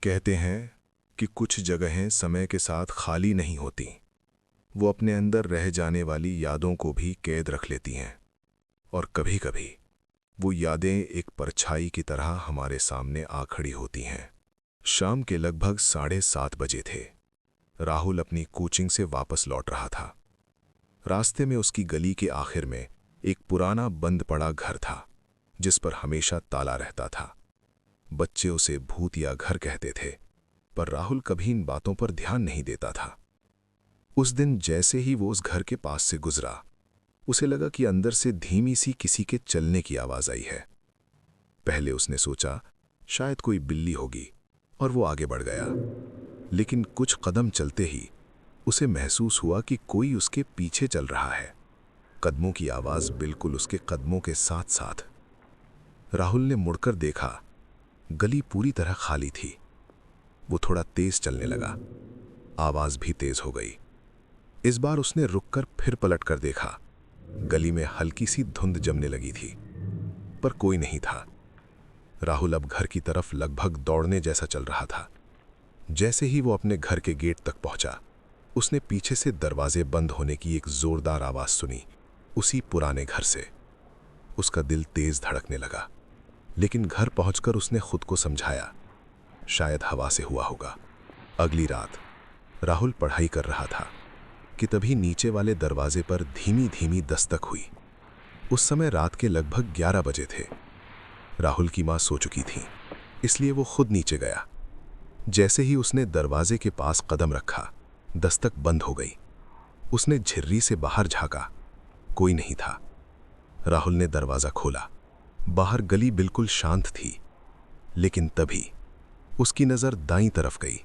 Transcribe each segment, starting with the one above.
कहते हैं कि कुछ जगहें समय के साथ खाली नहीं होती, वो अपने अंदर रह जाने वाली यादों को भी कैद रख लेती हैं। और कभी-कभी वो यादें एक परछाई की तरह हमारे सामने आ खड़ी होती हैं। शाम के लगभग 7:30 बजे थे। राहुल अपनी कोचिंग से वापस लौट रहा था। रास्ते में उसकी गली के आखिर में एक पुराना बंद पड़ा घर था, जिस पर हमेशा ताला रहता था। बच्चे उसे भूतिया घर कहते थे, पर राहुल कभी इन बातों पर ध्यान नहीं देता था। उस दिन जैसे ही वो उस घर के पास से गुजरा, उसे लगा कि अंदर से धीमी सी किसी के चलने की आवाज आई है। पहले उसने सोचा शायद कोई बिल्ली होगी और वो आगे बढ़ गया, लेकिन कुछ कदम चलते ही उसे महसूस हुआ कि कोई उसके पीछे चल रहा है। कदमों की आवाज बिल्कुल उसके कदमों के साथ साथ। राहुल ने मुड़कर देखा, गली पूरी तरह खाली थी। वो थोड़ा तेज चलने लगा, आवाज भी तेज हो गई। इस बार उसने रुककर फिर पलटकर देखा। गली में हल्की सी धुंध जमने लगी थी, पर कोई नहीं था। राहुल अब घर की तरफ लगभग दौड़ने जैसा चल रहा था। जैसे ही वो अपने घर के गेट तक पहुंचा, उसने पीछे से दरवाजे बंद होने की एक जोरदार आवाज सुनी, उसी पुराने घर से। उसका दिल तेज धड़कने लगा, लेकिन घर पहुंचकर उसने खुद को समझाया, शायद हवा से हुआ होगा। अगली रात राहुल पढ़ाई कर रहा था कि तभी नीचे वाले दरवाजे पर धीमी धीमी दस्तक हुई। उस समय रात के लगभग 11 बजे थे। राहुल की मां सो चुकी थी, इसलिए वो खुद नीचे गया। जैसे ही उसने दरवाजे के पास कदम रखा, दस्तक बंद हो गई। उसने झिर्री से बाहर झांका, कोई नहीं था। राहुल ने दरवाजा खोला। बाहर गली बिल्कुल शांत थी, लेकिन तभी उसकी नजर दाईं तरफ गई।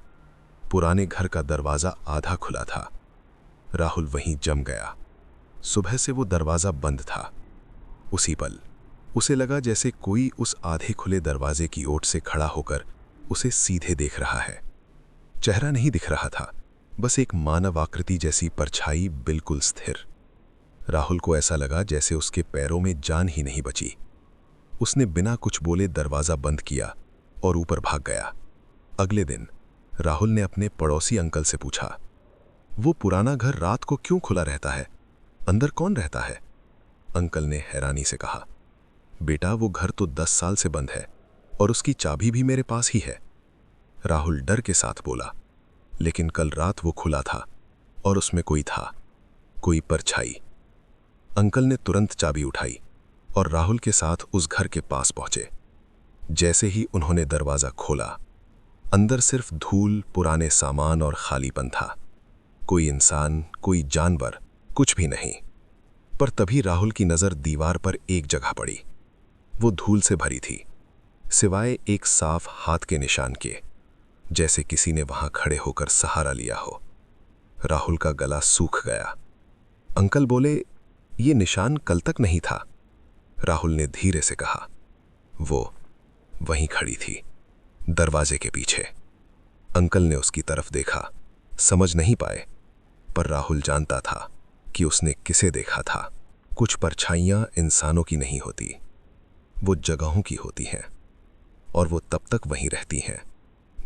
पुराने घर का दरवाजा आधा खुला था। राहुल वहीं जम गया। सुबह से वो दरवाजा बंद था। उसी पल उसे लगा जैसे कोई उस आधे खुले दरवाजे की ओट से खड़ा होकर उसे सीधे देख रहा है। चेहरा नहीं दिख रहा था, बस एक मानव आकृति जैसी परछाई बिल्कुल स्थिर। राहुल को ऐसा लगा जैसे उसके पैरों में जान ही नहीं बची। उसने बिना कुछ बोले दरवाजा बंद किया और ऊपर भाग गया। अगले दिन राहुल ने अपने पड़ोसी अंकल से पूछा, वो पुराना घर रात को क्यों खुला रहता है? अंदर कौन रहता है? अंकल ने हैरानी से कहा, बेटा वो घर तो 10 साल से बंद है और उसकी चाबी भी मेरे पास ही है। राहुल डर के साथ बोला, लेकिन कल रात वो खुला था और उसमें कोई था, कोई परछाई। अंकल ने तुरंत चाबी उठाई और राहुल के साथ उस घर के पास पहुंचे। जैसे ही उन्होंने दरवाजा खोला, अंदर सिर्फ धूल, पुराने सामान और खालीपन था। कोई इंसान, कोई जानवर, कुछ भी नहीं। पर तभी राहुल की नजर दीवार पर एक जगह पड़ी। वो धूल से भरी थी, सिवाय एक साफ हाथ के निशान के, जैसे किसी ने वहां खड़े होकर सहारा लिया हो। राहुल का गला सूख गया। अंकल बोले, ये निशान कल तक नहीं था। राहुल ने धीरे से कहा, वो वहीं खड़ी थी, दरवाजे के पीछे। अंकल ने उसकी तरफ देखा, समझ नहीं पाए, पर राहुल जानता था कि उसने किसे देखा था। कुछ परछाइयां इंसानों की नहीं होती, वो जगहों की होती हैं, और वो तब तक वहीं रहती हैं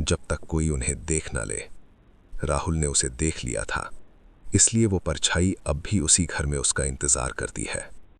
जब तक कोई उन्हें देख ना ले। राहुल ने उसे देख लिया था, इसलिए वो परछाई अब भी उसी घर में उसका इंतजार करती है।